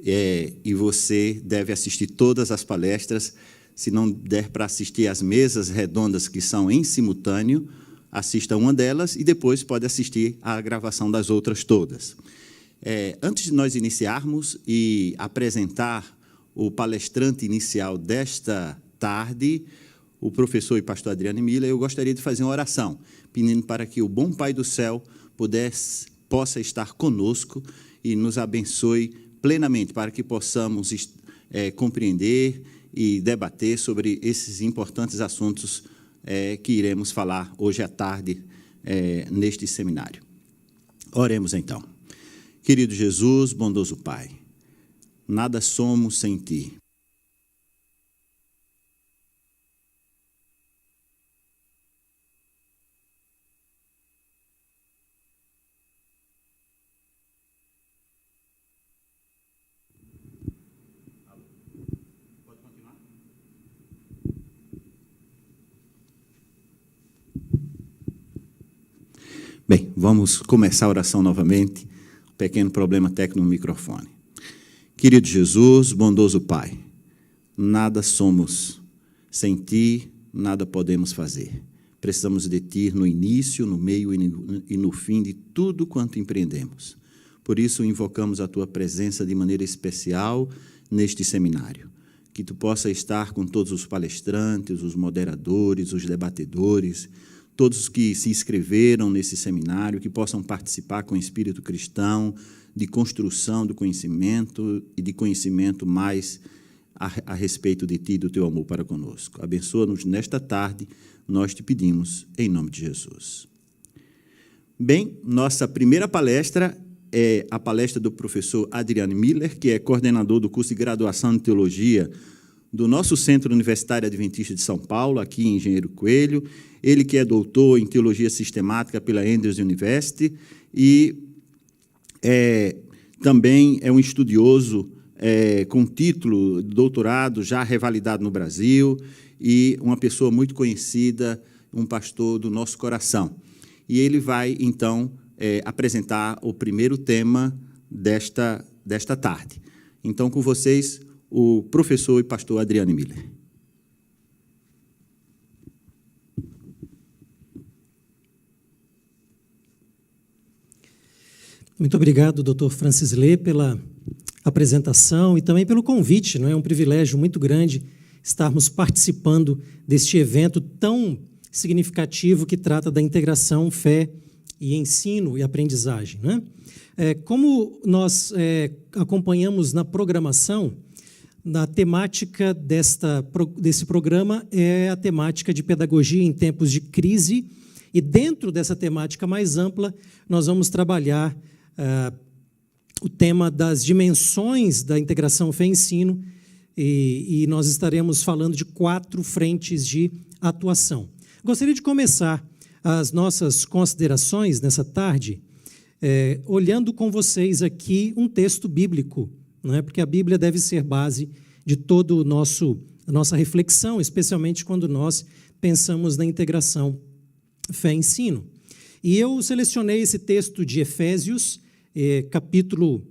e você deve assistir todas as palestras. Se não der para assistir às mesas redondas que são em simultâneo, assista uma delas e depois pode assistir à gravação das outras todas. Antes de nós iniciarmos e apresentar o palestrante inicial desta tarde, o professor e pastor Adriano Miller, eu gostaria de fazer uma oração, pedindo para que o bom Pai do céu possa estar conosco e nos abençoe plenamente, para que possamos compreender e debater sobre esses importantes assuntos que iremos falar hoje à tarde neste seminário. Oremos, então. Querido Jesus, bondoso Pai, nada somos sem Ti. Bem, vamos começar a oração novamente. Um pequeno problema técnico no microfone. Querido Jesus, bondoso Pai, nada somos sem Ti, nada podemos fazer. Precisamos de Ti no início, no meio e no fim de tudo quanto empreendemos. Por isso, invocamos a Tua presença de maneira especial neste seminário. Que Tu possa estar com todos os palestrantes, os moderadores, os debatedores, todos os que se inscreveram nesse seminário, que possam participar com o espírito cristão, de construção do conhecimento e de conhecimento mais a respeito de Ti e do Teu amor para conosco. Abençoa-nos nesta tarde, nós te pedimos, em nome de Jesus. Bem, nossa primeira palestra é a palestra do professor Adriano Miller, que é coordenador do curso de graduação em Teologia do nosso Centro Universitário Adventista de São Paulo, aqui em Engenheiro Coelho. Ele que é doutor em Teologia Sistemática pela Andrews University e também é um estudioso com título de doutorado já revalidado no Brasil e uma pessoa muito conhecida, um pastor do nosso coração. E ele vai, então, apresentar o primeiro tema desta tarde. Então, com vocês, o professor e pastor Adriano Miller. Muito obrigado, Dr. Francis Lê, pela apresentação e também pelo convite. Não é um privilégio muito grande estarmos participando deste evento tão significativo que trata da integração, fé e ensino e aprendizagem. Né? Como nós acompanhamos na programação, a temática desse programa é a temática de pedagogia em tempos de crise, e dentro dessa temática mais ampla, nós vamos trabalhar o tema das dimensões da integração fé-ensino, e nós estaremos falando de 4 frentes de atuação. Gostaria de começar as nossas considerações nessa tarde, olhando com vocês aqui um texto bíblico, não é? Porque a Bíblia deve ser base de toda a nossa reflexão, especialmente quando nós pensamos na integração fé-ensino. E eu selecionei esse texto de Efésios, capítulo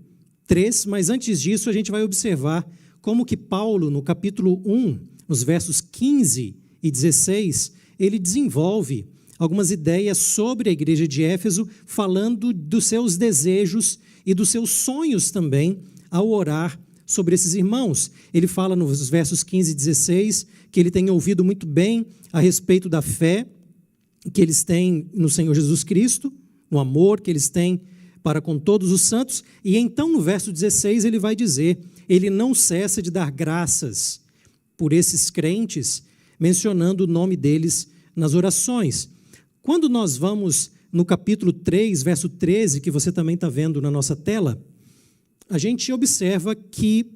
3, mas antes disso a gente vai observar como que Paulo, no capítulo 1, nos versos 15 e 16, ele desenvolve algumas ideias sobre a igreja de Éfeso, falando dos seus desejos e dos seus sonhos também, ao orar sobre esses irmãos. Ele fala nos versos 15 e 16 que ele tem ouvido muito bem a respeito da fé que eles têm no Senhor Jesus Cristo, no amor que eles têm para com todos os santos, e então no verso 16 ele vai dizer, ele não cessa de dar graças por esses crentes, mencionando o nome deles nas orações. Quando nós vamos no capítulo 3, verso 13, que você também está vendo na nossa tela, a gente observa que,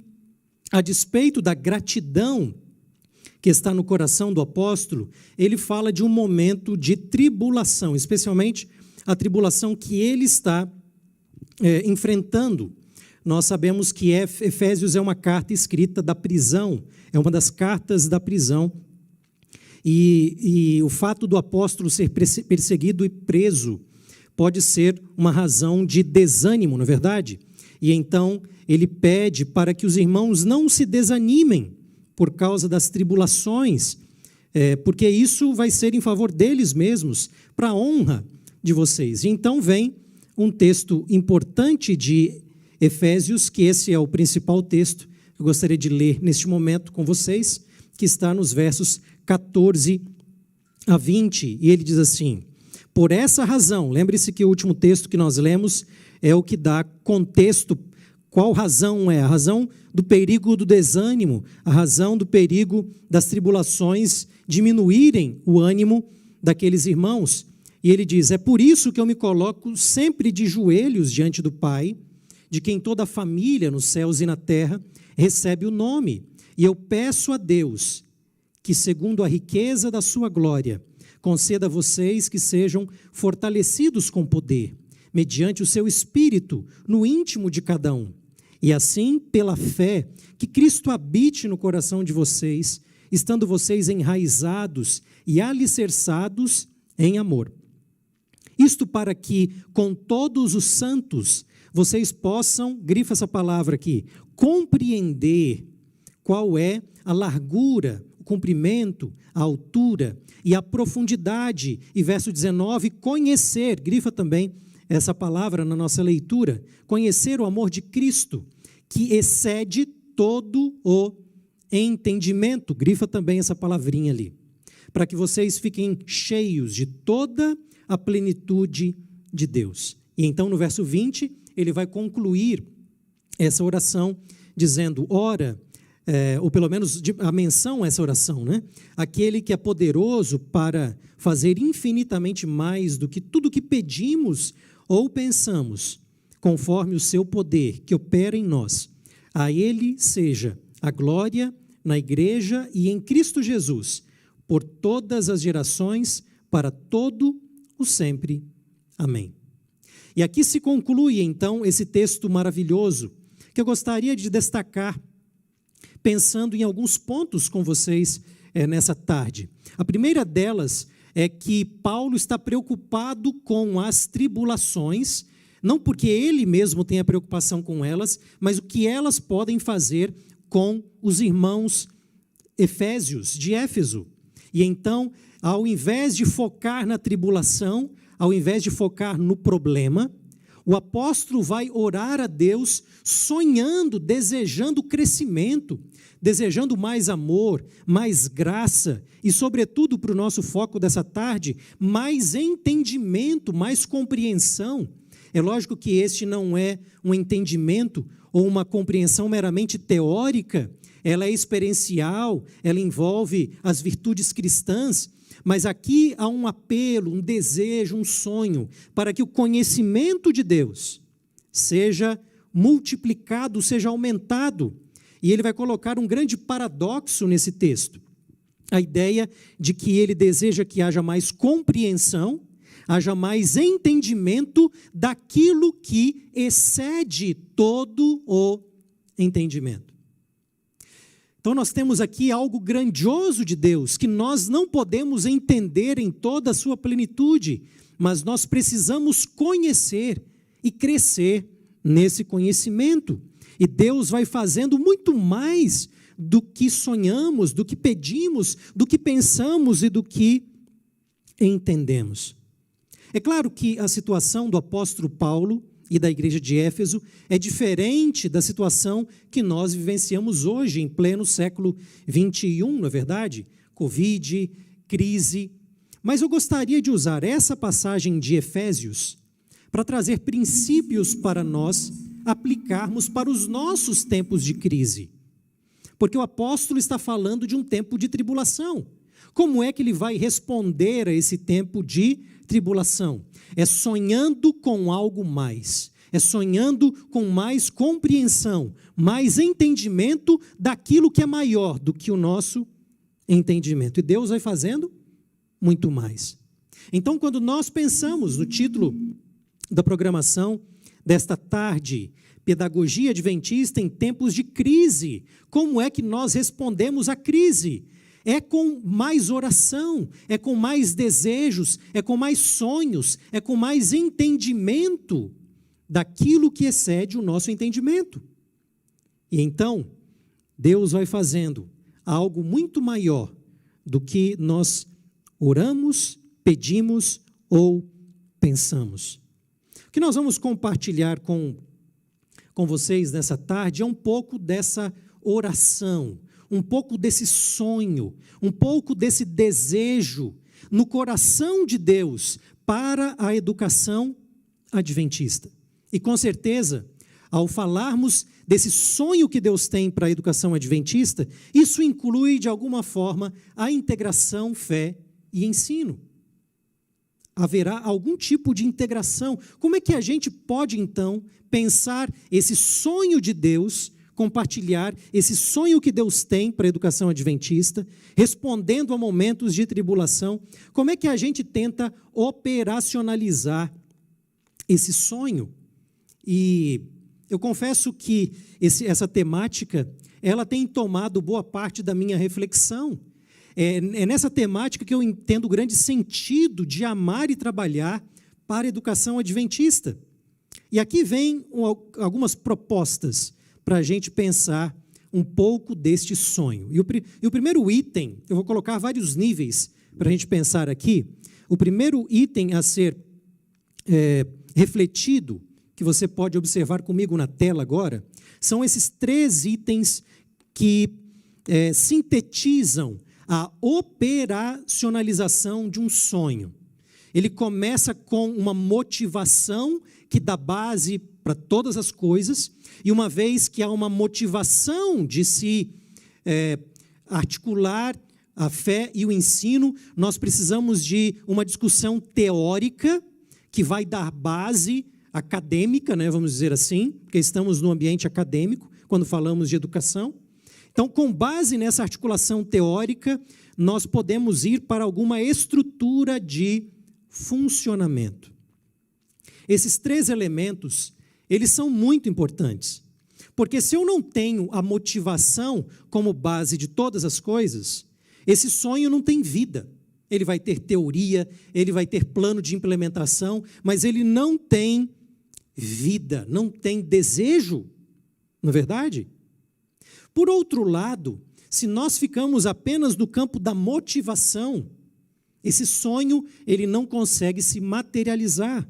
a despeito da gratidão que está no coração do apóstolo, ele fala de um momento de tribulação, especialmente a tribulação que ele está enfrentando. Nós sabemos que Efésios é uma carta escrita da prisão, é uma das cartas da prisão, e o fato do apóstolo ser perseguido e preso pode ser uma razão de desânimo, não é verdade? E então ele pede para que os irmãos não se desanimem por causa das tribulações, porque isso vai ser em favor deles mesmos, para a honra de vocês. E então vem um texto importante de Efésios, que esse é o principal texto que eu gostaria de ler neste momento com vocês, que está nos versos 14 a 20, e ele diz assim: por essa razão, lembre-se que o último texto que nós lemos é o que dá contexto. Qual razão é? A razão do perigo do desânimo, a razão do perigo das tribulações diminuírem o ânimo daqueles irmãos. E ele diz: é por isso que eu me coloco sempre de joelhos diante do Pai, de quem toda a família nos céus e na terra recebe o nome. E eu peço a Deus que, segundo a riqueza da sua glória, conceda a vocês que sejam fortalecidos com poder, mediante o seu Espírito, no íntimo de cada um. E assim, pela fé, que Cristo habite no coração de vocês, estando vocês enraizados e alicerçados em amor. Isto para que, com todos os santos, vocês possam, grifa essa palavra aqui, compreender qual é a largura, o comprimento, a altura e a profundidade. E verso 19, conhecer, grifa também essa palavra na nossa leitura, conhecer o amor de Cristo, que excede todo o entendimento, grifa também essa palavrinha ali, para que vocês fiquem cheios de toda a plenitude de Deus. E então no verso 20, ele vai concluir essa oração dizendo: ora, ou pelo menos a menção a essa oração, né? Aquele que é poderoso para fazer infinitamente mais do que tudo que pedimos ou pensamos, conforme o seu poder que opera em nós. A ele seja a glória na igreja e em Cristo Jesus, por todas as gerações, para todo o sempre. Amém. E aqui se conclui então esse texto maravilhoso, que eu gostaria de destacar, pensando em alguns pontos com vocês nessa tarde. A primeira delas é que Paulo está preocupado com as tribulações, não porque ele mesmo tenha preocupação com elas, mas o que elas podem fazer com os irmãos efésios, de Éfeso. E então, ao invés de focar na tribulação, ao invés de focar no problema, o apóstolo vai orar a Deus sonhando, desejando crescimento, desejando mais amor, mais graça e, sobretudo, para o nosso foco dessa tarde, mais entendimento, mais compreensão. É lógico que este não é um entendimento ou uma compreensão meramente teórica, ela é experiencial, ela envolve as virtudes cristãs, mas aqui há um apelo, um desejo, um sonho, para que o conhecimento de Deus seja multiplicado, seja aumentado. E ele vai colocar um grande paradoxo nesse texto. A ideia de que ele deseja que haja mais compreensão, haja mais entendimento daquilo que excede todo o entendimento. Então nós temos aqui algo grandioso de Deus, que nós não podemos entender em toda a sua plenitude, mas nós precisamos conhecer e crescer nesse conhecimento. E Deus vai fazendo muito mais do que sonhamos, do que pedimos, do que pensamos e do que entendemos. É claro que a situação do apóstolo Paulo e da igreja de Éfeso é diferente da situação que nós vivenciamos hoje, em pleno século 21, não é verdade? Covid, crise. Mas eu gostaria de usar essa passagem de Efésios para trazer princípios para nós aplicarmos para os nossos tempos de crise. Porque o apóstolo está falando de um tempo de tribulação. Como é que ele vai responder a esse tempo de tribulação? É sonhando com algo mais. É sonhando com mais compreensão, mais entendimento daquilo que é maior do que o nosso entendimento. E Deus vai fazendo muito mais. Então, quando nós pensamos no título da programação desta tarde, Pedagogia Adventista em Tempos de Crise, como é que nós respondemos à crise? É com mais oração, é com mais desejos, é com mais sonhos, é com mais entendimento daquilo que excede o nosso entendimento. E então, Deus vai fazendo algo muito maior do que nós oramos, pedimos ou pensamos. O que nós vamos compartilhar com vocês nessa tarde é um pouco dessa oração, um pouco desse sonho, um pouco desse desejo no coração de Deus para a educação adventista. E com certeza, ao falarmos desse sonho que Deus tem para a educação adventista, isso inclui, de alguma forma, a integração fé e ensino. Haverá algum tipo de integração. Como é que a gente pode, então, pensar esse sonho de Deus, compartilhar esse sonho que Deus tem para a educação adventista, respondendo a momentos de tribulação? Como é que a gente tenta operacionalizar esse sonho? E eu confesso que essa temática, ela tem tomado boa parte da minha reflexão. É nessa temática que eu entendo o grande sentido de amar e trabalhar para a educação adventista. E aqui vem algumas propostas para a gente pensar um pouco deste sonho. E o primeiro item, eu vou colocar vários níveis para a gente pensar aqui. O primeiro item a ser refletido, que você pode observar comigo na tela agora, são esses 3 itens que sintetizam a operacionalização de um sonho. Ele começa com uma motivação que dá base para todas as coisas, e uma vez que há uma motivação de se articular a fé e o ensino, nós precisamos de uma discussão teórica que vai dar base acadêmica, né, vamos dizer assim, porque estamos no ambiente acadêmico, quando falamos de educação. Então, com base nessa articulação teórica, nós podemos ir para alguma estrutura de funcionamento. Esses 3 elementos, eles são muito importantes, porque se eu não tenho a motivação como base de todas as coisas, esse sonho não tem vida. Ele vai ter teoria, ele vai ter plano de implementação, mas ele não tem vida, não tem desejo, não é verdade? Por outro lado, se nós ficamos apenas no campo da motivação, esse sonho ele não consegue se materializar.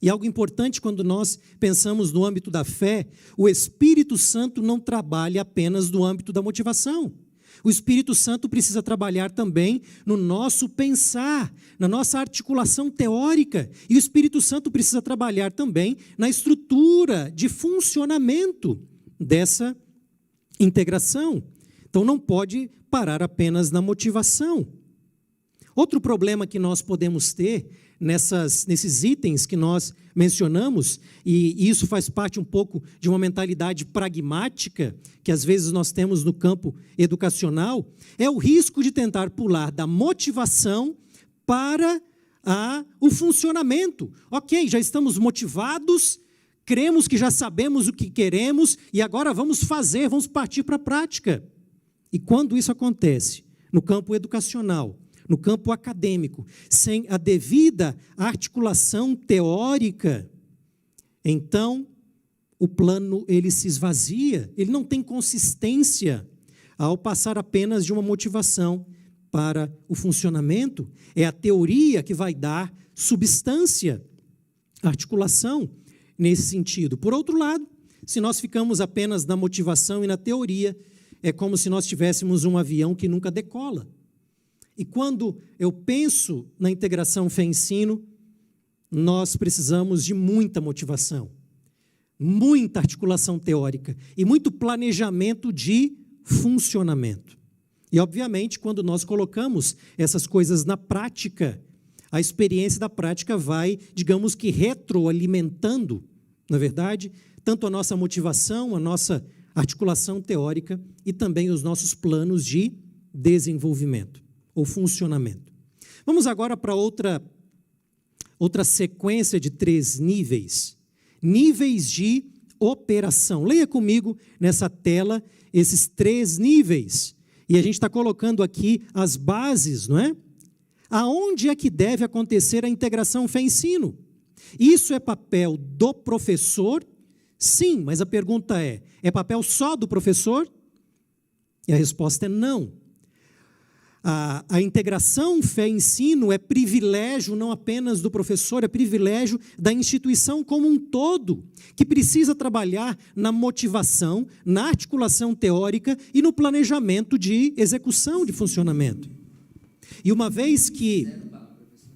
E algo importante quando nós pensamos no âmbito da fé, o Espírito Santo não trabalha apenas no âmbito da motivação. O Espírito Santo precisa trabalhar também no nosso pensar, na nossa articulação teórica. E o Espírito Santo precisa trabalhar também na estrutura de funcionamento dessa integração. Então, não pode parar apenas na motivação. Outro problema que nós podemos ter nesses itens que nós mencionamos, e isso faz parte um pouco de uma mentalidade pragmática que às vezes nós temos no campo educacional, é o risco de tentar pular da motivação para o funcionamento. Ok, já estamos motivados, cremos que já sabemos o que queremos e agora vamos fazer, vamos partir para a prática. E quando isso acontece no campo educacional, no campo acadêmico, sem a devida articulação teórica, então o plano ele se esvazia, ele não tem consistência ao passar apenas de uma motivação para o funcionamento. É a teoria que vai dar substância, articulação nesse sentido. Por outro lado, se nós ficamos apenas na motivação e na teoria, é como se nós tivéssemos um avião que nunca decola. E quando eu penso na integração fé-ensino, nós precisamos de muita motivação, muita articulação teórica e muito planejamento de funcionamento. E, obviamente, quando nós colocamos essas coisas na prática, a experiência da prática vai, digamos que, retroalimentando, na verdade, tanto a nossa motivação, a nossa articulação teórica e também os nossos planos de desenvolvimento ou funcionamento. Vamos agora para outra sequência de 3 níveis. Níveis de operação. Leia comigo nessa tela esses 3 níveis. E a gente está colocando aqui as bases, não é? Aonde é que deve acontecer a integração fé-ensino? Isso é papel do professor? Sim, mas a pergunta é papel só do professor? E a resposta é não. A integração fé-ensino é privilégio não apenas do professor, é privilégio da instituição como um todo, que precisa trabalhar na motivação, na articulação teórica e no planejamento de execução de funcionamento. E uma vez que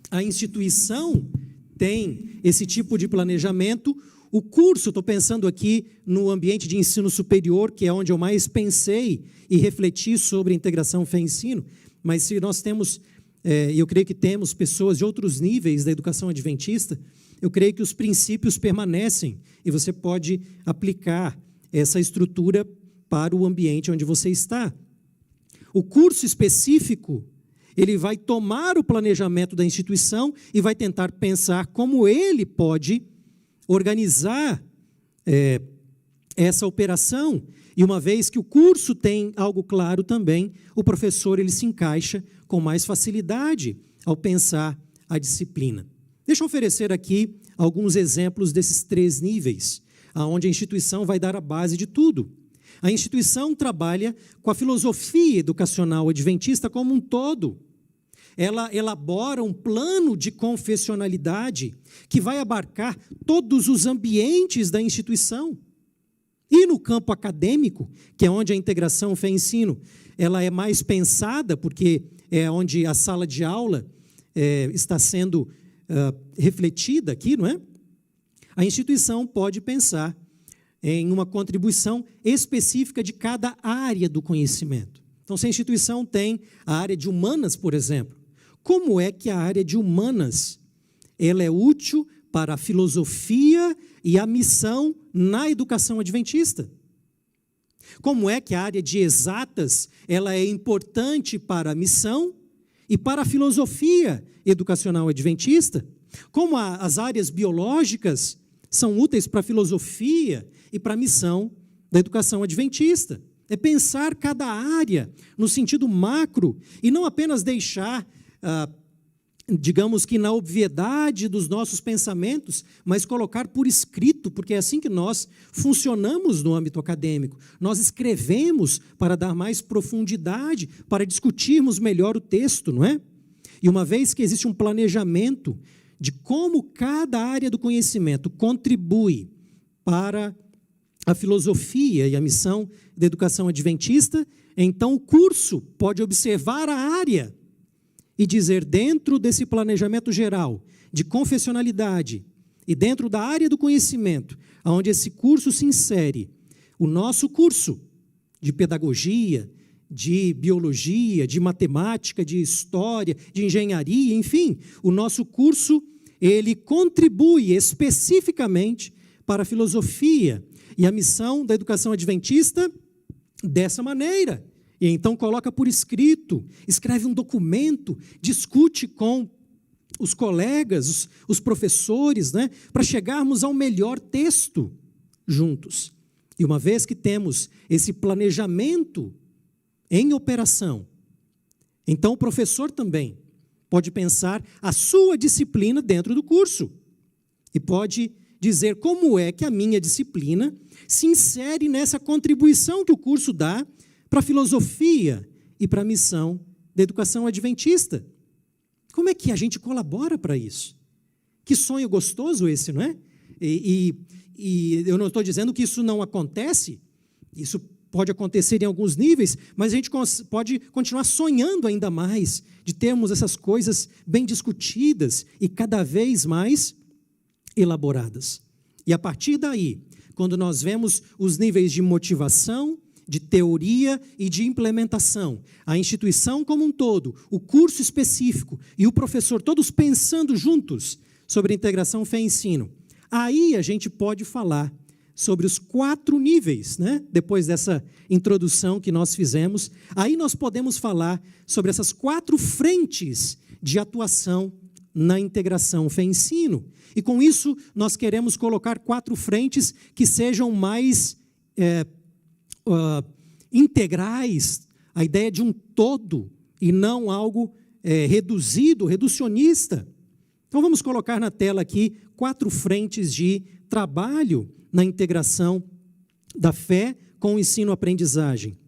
a instituição tem esse tipo de planejamento, o curso, estou pensando aqui no ambiente de ensino superior, que é onde eu mais pensei e refleti sobre integração fé-ensino, mas se nós temos, eu creio que temos pessoas de outros níveis da educação adventista, eu creio que os princípios permanecem e você pode aplicar essa estrutura para o ambiente onde você está. O curso específico, ele vai tomar o planejamento da instituição e vai tentar pensar como ele pode organizar essa operação. E uma vez que o curso tem algo claro também, o professor ele se encaixa com mais facilidade ao pensar a disciplina. Deixa eu oferecer aqui alguns exemplos desses 3 níveis, onde a instituição vai dar a base de tudo. A instituição trabalha com a filosofia educacional adventista como um todo. Ela elabora um plano de confessionalidade que vai abarcar todos os ambientes da instituição. E no campo acadêmico, que é onde a integração fé-ensino, ela é mais pensada, porque é onde a sala de aula está sendo refletida aqui, não é? A instituição pode pensar em uma contribuição específica de cada área do conhecimento. Então, se a instituição tem a área de humanas, por exemplo, como é que a área de humanas ela é útil para a filosofia e a missão na educação adventista? Como é que a área de exatas ela é importante para a missão e para a filosofia educacional adventista? Como as áreas biológicas são úteis para a filosofia e para a missão da educação adventista? É pensar cada área no sentido macro e não apenas deixar digamos que na obviedade dos nossos pensamentos, mas colocar por escrito, porque é assim que nós funcionamos no âmbito acadêmico. Nós escrevemos para dar mais profundidade, para discutirmos melhor o texto, não é? E uma vez que existe um planejamento de como cada área do conhecimento contribui para a filosofia e a missão da educação adventista, então o curso pode observar a área e dizer, dentro desse planejamento geral de confessionalidade e dentro da área do conhecimento, onde esse curso se insere, o nosso curso de pedagogia, de biologia, de matemática, de história, de engenharia, enfim, o nosso curso, ele contribui especificamente para a filosofia e a missão da educação adventista dessa maneira. E então coloca por escrito, escreve um documento, discute com os colegas, os professores, né, para chegarmos ao melhor texto juntos. E uma vez que temos esse planejamento em operação, então o professor também pode pensar a sua disciplina dentro do curso e pode dizer como é que a minha disciplina se insere nessa contribuição que o curso dá para a filosofia e para a missão da educação adventista. Como é que a gente colabora para isso? Que sonho gostoso esse, não é? E eu não estou dizendo que isso não acontece, isso pode acontecer em alguns níveis, mas a gente pode continuar sonhando ainda mais de termos essas coisas bem discutidas e cada vez mais elaboradas. E a partir daí, quando nós vemos os níveis de motivação, de teoria e de implementação, a instituição como um todo, o curso específico e o professor, todos pensando juntos sobre a integração fé-ensino, aí a gente pode falar sobre os 4 níveis, né? Depois dessa introdução que nós fizemos, aí nós podemos falar sobre essas 4 frentes de atuação na integração fé-ensino. E com isso, nós queremos colocar 4 frentes que sejam mais integrais, a ideia de um todo, e não algo reduzido, reducionista. Então, vamos colocar na tela aqui 4 frentes de trabalho na integração da fé com o ensino-aprendizagem.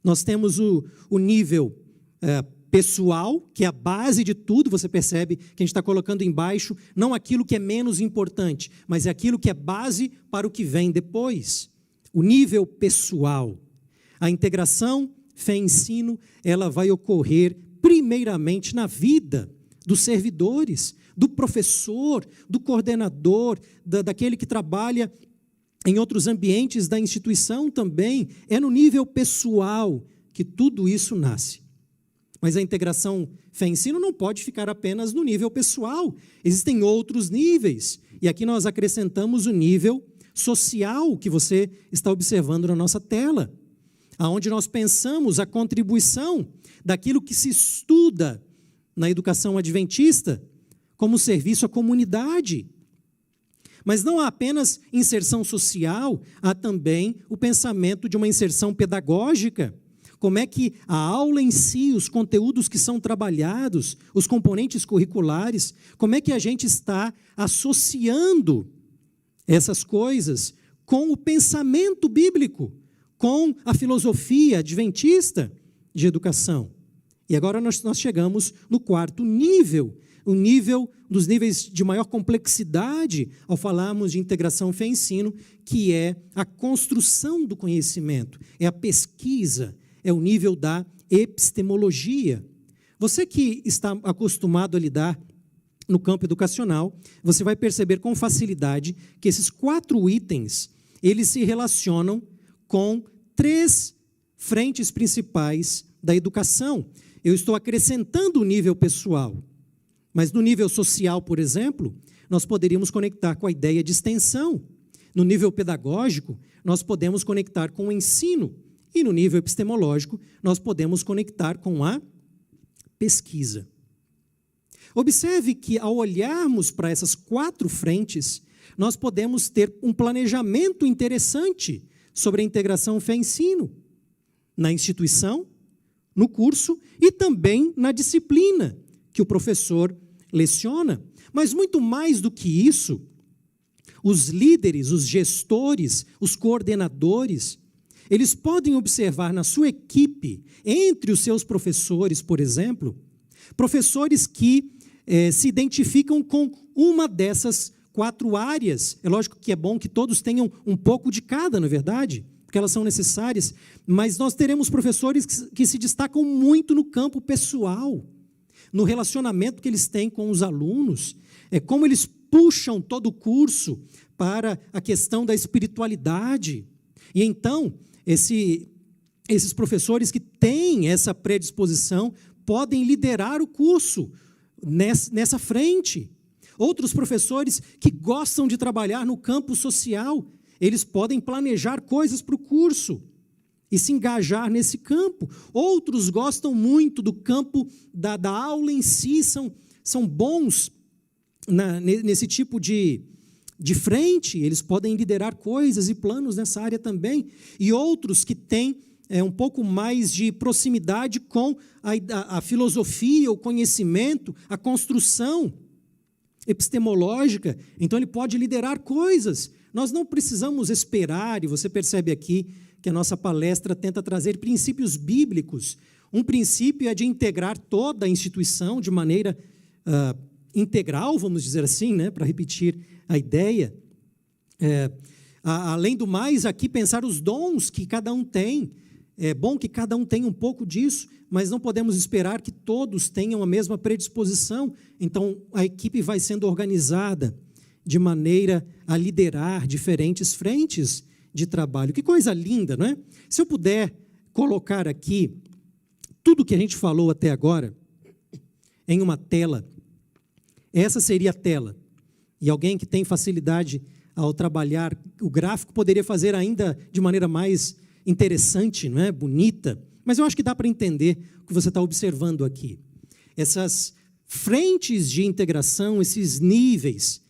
Nós temos o nível pessoal, que é a base de tudo. Você percebe que a gente está colocando embaixo não aquilo que é menos importante, mas é aquilo que é base para o que vem depois. O nível pessoal. A integração fé-ensino, ela vai ocorrer primeiramente na vida dos servidores, do professor, do coordenador, daquele que trabalha em outros ambientes da instituição também. É no nível pessoal que tudo isso nasce. Mas a integração fé-ensino não pode ficar apenas no nível pessoal. Existem outros níveis. E aqui nós acrescentamos o nível social que você está observando na nossa tela, aonde nós pensamos a contribuição daquilo que se estuda na educação adventista como serviço à comunidade. Mas não há apenas inserção social, há também o pensamento de uma inserção pedagógica. Como é que a aula em si, os conteúdos que são trabalhados, os componentes curriculares, como é que a gente está associando essas coisas com o pensamento bíblico, com a filosofia adventista de educação. E agora nós chegamos no 4º nível, o nível dos níveis de maior complexidade, ao falarmos de integração fé-ensino, que é a construção do conhecimento, é a pesquisa, é o nível da epistemologia. Você que está acostumado a lidar no campo educacional, você vai perceber com facilidade que esses 4 itens, eles se relacionam com 3 frentes principais da educação. Eu estou acrescentando o nível pessoal, mas no nível social, por exemplo, nós poderíamos conectar com a ideia de extensão. No nível pedagógico, nós podemos conectar com o ensino. E no nível epistemológico, nós podemos conectar com a pesquisa. Observe que, ao olharmos para essas 4 frentes, nós podemos ter um planejamento interessante sobre a integração fé-ensino, na instituição, no curso e também na disciplina que o professor leciona. Mas muito mais do que isso, os líderes, os gestores, os coordenadores, eles podem observar na sua equipe, entre os seus professores, por exemplo, professores que se identificam com uma dessas 4 áreas. É lógico que é bom que todos tenham um pouco de cada, não é verdade? Porque elas são necessárias, mas nós teremos professores que se destacam muito no campo pessoal, no relacionamento que eles têm com os alunos, como eles puxam todo o curso para a questão da espiritualidade. E então, esses professores que têm essa predisposição podem liderar o curso nessa frente. Outros professores que gostam de trabalhar no campo social, eles podem planejar coisas para o curso e se engajar nesse campo. Outros gostam muito do campo da aula em si, são bons nesse tipo de frente, eles podem liderar coisas e planos nessa área também. E outros que têm um pouco mais de proximidade com a filosofia, o conhecimento, a construção epistemológica, então ele pode liderar coisas. Nós não precisamos esperar, e você percebe aqui que a nossa palestra tenta trazer princípios bíblicos. Um princípio é de integrar toda a instituição de maneira integral, vamos dizer assim, né, para repetir a ideia. Além do mais, aqui pensar os dons que cada um tem. É bom que cada um tenha um pouco disso, mas não podemos esperar que todos tenham a mesma predisposição. Então, a equipe vai sendo organizada de maneira a liderar diferentes frentes de trabalho. Que coisa linda, não é? Se eu puder colocar aqui tudo que a gente falou até agora em uma tela, essa seria a tela. E alguém que tem facilidade ao trabalhar o gráfico poderia fazer ainda de maneira mais interessante, não é? Bonita. Mas eu acho que dá para entender o que você está observando aqui. Essas frentes de integração, esses níveis,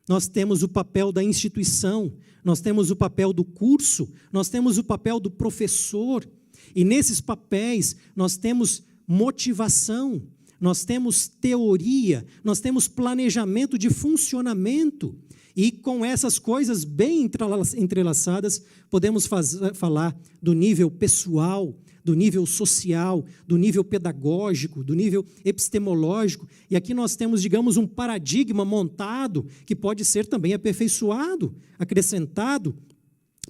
nós temos o papel da instituição, nós temos o papel do curso, nós temos o papel do professor. E nesses papéis nós temos motivação, nós temos teoria, nós temos planejamento de funcionamento. E com essas coisas bem entrelaçadas, podemos falar do nível pessoal, do nível social, do nível pedagógico, do nível epistemológico. E aqui nós temos, digamos, um paradigma montado que pode ser também aperfeiçoado, acrescentado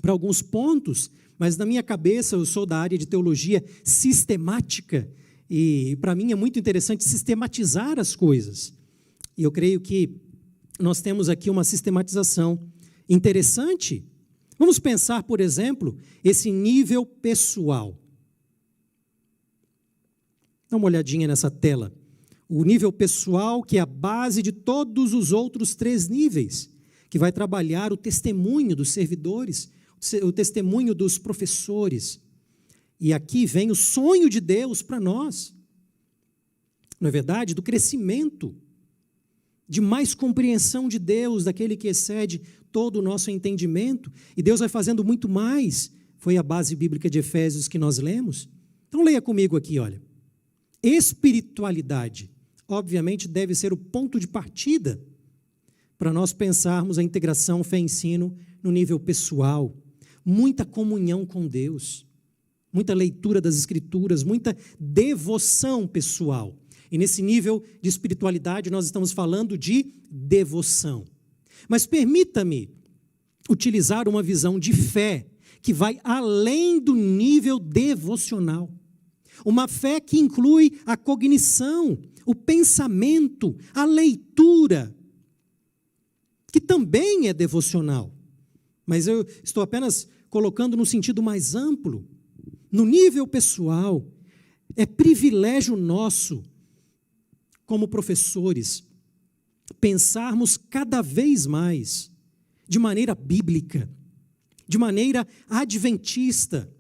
para alguns pontos. Mas na minha cabeça, eu sou da área de teologia sistemática e para mim é muito interessante sistematizar as coisas. E eu creio que nós temos aqui uma sistematização interessante. Vamos pensar, por exemplo, esse nível pessoal. Dá uma olhadinha nessa tela. O nível pessoal, que é a base de todos os outros 3 níveis, que vai trabalhar o testemunho dos servidores, o testemunho dos professores. E aqui vem o sonho de Deus para nós. Não é verdade? Do crescimento, de mais compreensão de Deus, daquele que excede todo o nosso entendimento. E Deus vai fazendo muito mais. Foi a base bíblica de Efésios que nós lemos. Então leia comigo aqui, olha. Espiritualidade, obviamente, deve ser o ponto de partida para nós pensarmos a integração fé-ensino no nível pessoal. Muita comunhão com Deus, muita leitura das Escrituras, muita devoção pessoal. E nesse nível de espiritualidade nós estamos falando de devoção. Mas permita-me utilizar uma visão de fé que vai além do nível devocional. Uma fé que inclui a cognição, o pensamento, a leitura, que também é devocional. Mas eu estou apenas colocando no sentido mais amplo. No nível pessoal, é privilégio nosso, como professores, pensarmos cada vez mais de maneira bíblica, de maneira adventista,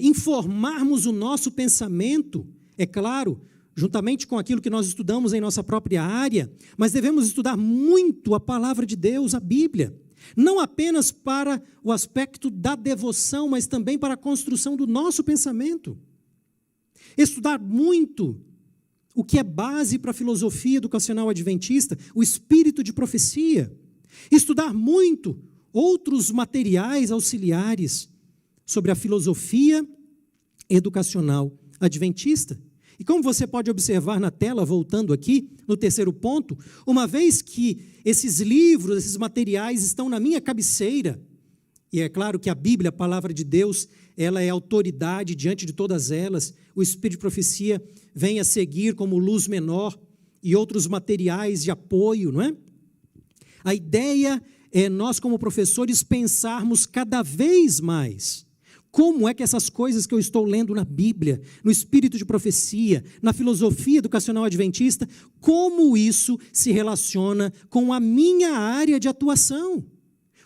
informarmos o nosso pensamento, é claro, juntamente com aquilo que nós estudamos em nossa própria área, mas devemos estudar muito a palavra de Deus, a Bíblia, não apenas para o aspecto da devoção, mas também para a construção do nosso pensamento. Estudar muito o que é base para a filosofia educacional adventista, o espírito de profecia. Estudar muito outros materiais auxiliares sobre a filosofia educacional adventista. E como você pode observar na tela, voltando aqui, no terceiro ponto, uma vez que esses livros, esses materiais estão na minha cabeceira, e é claro que a Bíblia, a palavra de Deus, ela é autoridade diante de todas elas, o Espírito de Profecia vem a seguir como luz menor e outros materiais de apoio, não é? A ideia é nós, como professores, pensarmos cada vez mais como é que essas coisas que eu estou lendo na Bíblia, no Espírito de Profecia, na filosofia educacional adventista, como isso se relaciona com a minha área de atuação,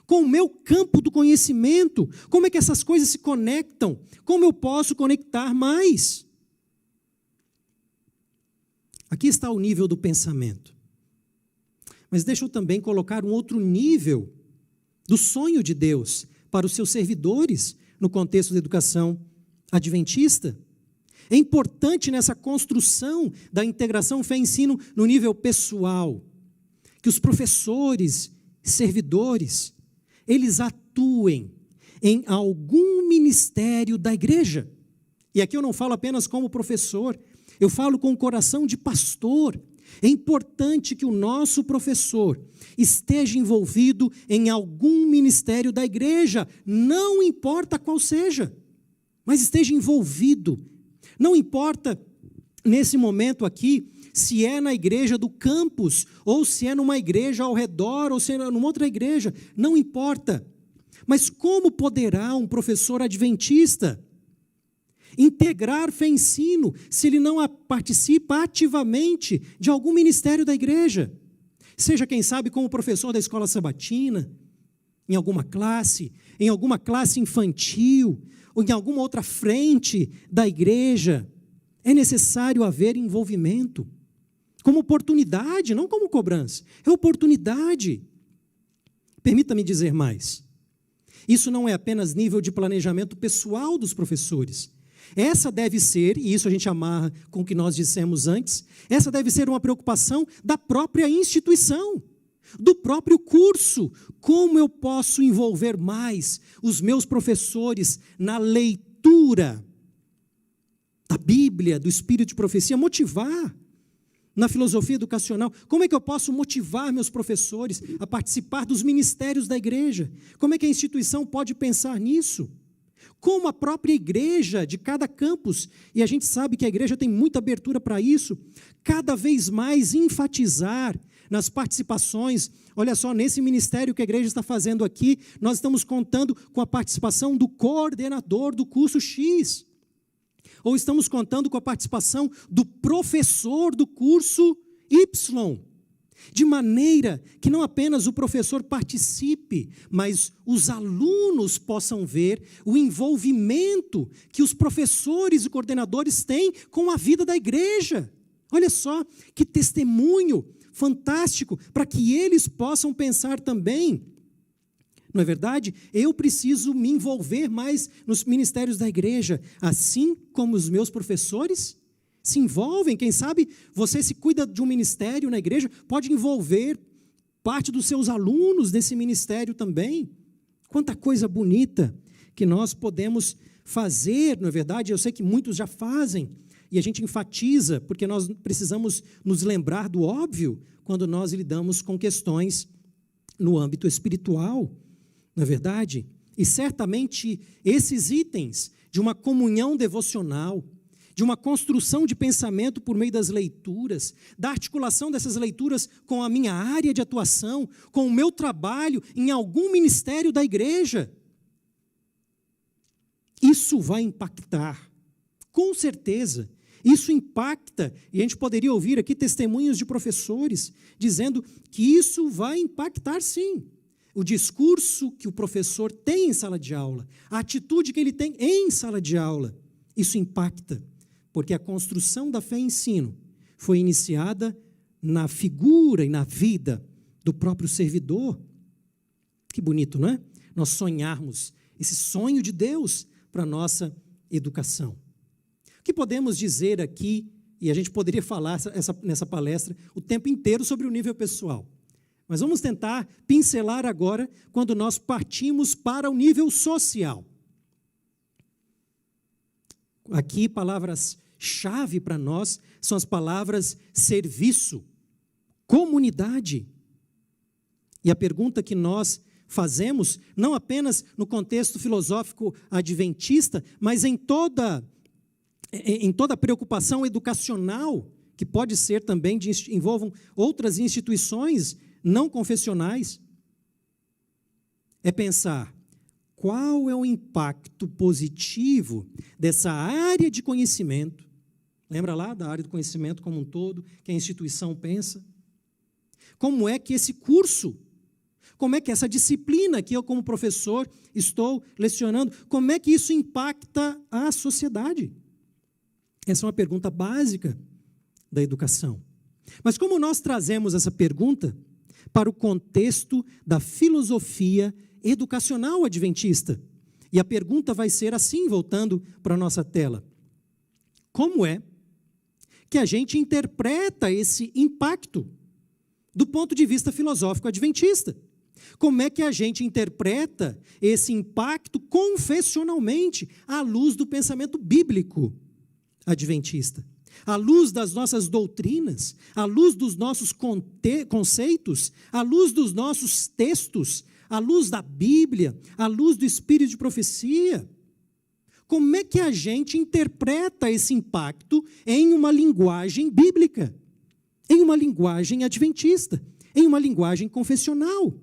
com o meu campo do conhecimento, como é que essas coisas se conectam, como eu posso conectar mais. Aqui está o nível do pensamento. Mas deixa eu também colocar um outro nível do sonho de Deus para os seus servidores, no contexto da educação adventista. É importante nessa construção da integração fé-ensino no nível pessoal, que os professores, servidores, eles atuem em algum ministério da igreja. E aqui eu não falo apenas como professor, eu falo com o coração de pastor. É importante que o nosso professor esteja envolvido em algum ministério da igreja, não importa qual seja, mas esteja envolvido. Não importa, nesse momento aqui, se é na igreja do campus, ou se é numa igreja ao redor, ou se é numa outra igreja, não importa. Mas como poderá um professor adventista integrar fé-ensino se ele não participa ativamente de algum ministério da igreja? Seja, quem sabe, como professor da escola sabatina, em alguma classe infantil, ou em alguma outra frente da igreja. É necessário haver envolvimento, como oportunidade, não como cobrança, é oportunidade. Permita-me dizer mais. Isso não é apenas nível de planejamento pessoal dos professores, Essa deve ser, e isso a gente amarra com o que nós dissemos antes, essa deve ser uma preocupação da própria instituição, do próprio curso. Como eu posso envolver mais os meus professores na leitura da Bíblia, do Espírito de Profecia, motivar na filosofia educacional? Como é que eu posso motivar meus professores a participar dos ministérios da igreja? Como é que a instituição pode pensar nisso? Como a própria igreja de cada campus, e a gente sabe que a igreja tem muita abertura para isso, cada vez mais enfatizar nas participações. Olha só, nesse ministério que a igreja está fazendo aqui, nós estamos contando com a participação do coordenador do curso X, ou estamos contando com a participação do professor do curso Y, de maneira que não apenas o professor participe, mas os alunos possam ver o envolvimento que os professores e coordenadores têm com a vida da igreja. Olha só, que testemunho fantástico, para que eles possam pensar também, não é verdade? Eu preciso me envolver mais nos ministérios da igreja, assim como os meus professores se envolvem. Quem sabe você se cuida de um ministério na igreja, pode envolver parte dos seus alunos nesse ministério também. Quanta coisa bonita que nós podemos fazer, não é verdade? Eu sei que muitos já fazem, e a gente enfatiza, porque nós precisamos nos lembrar do óbvio quando nós lidamos com questões no âmbito espiritual, não é verdade? E certamente esses itens de uma comunhão devocional, de uma construção de pensamento por meio das leituras, da articulação dessas leituras com a minha área de atuação, com o meu trabalho em algum ministério da igreja, isso vai impactar, com certeza. Isso impacta, e a gente poderia ouvir aqui testemunhos de professores dizendo que isso vai impactar sim. O discurso que o professor tem em sala de aula, a atitude que ele tem em sala de aula, isso impacta, porque a construção da fé e ensino foi iniciada na figura e na vida do próprio servidor. Que bonito, não é? Nós sonharmos esse sonho de Deus para a nossa educação. O que podemos dizer aqui, e a gente poderia falar nessa palestra o tempo inteiro sobre o nível pessoal, mas vamos tentar pincelar agora quando nós partimos para o nível social. Aqui, palavras-chave para nós são as palavras serviço, comunidade. E a pergunta que nós fazemos, não apenas no contexto filosófico adventista, mas em toda preocupação educacional, que pode ser também, envolvam outras instituições não confessionais, é pensar qual é o impacto positivo dessa área de conhecimento. Lembra lá da área do conhecimento como um todo, que a instituição pensa? Como é que esse curso, como é que essa disciplina que eu como professor estou lecionando, como é que isso impacta a sociedade? Essa é uma pergunta básica da educação. Mas como nós trazemos essa pergunta para o contexto da filosofia educacional adventista? E a pergunta vai ser assim, voltando para a nossa tela. Como é que a gente interpreta esse impacto do ponto de vista filosófico adventista? Como é que a gente interpreta esse impacto confessionalmente à luz do pensamento bíblico adventista? À luz das nossas doutrinas, à luz dos nossos conceitos, à luz dos nossos textos, à luz da Bíblia, à luz do Espírito de Profecia. Como é que a gente interpreta esse impacto em uma linguagem bíblica, em uma linguagem adventista, em uma linguagem confessional?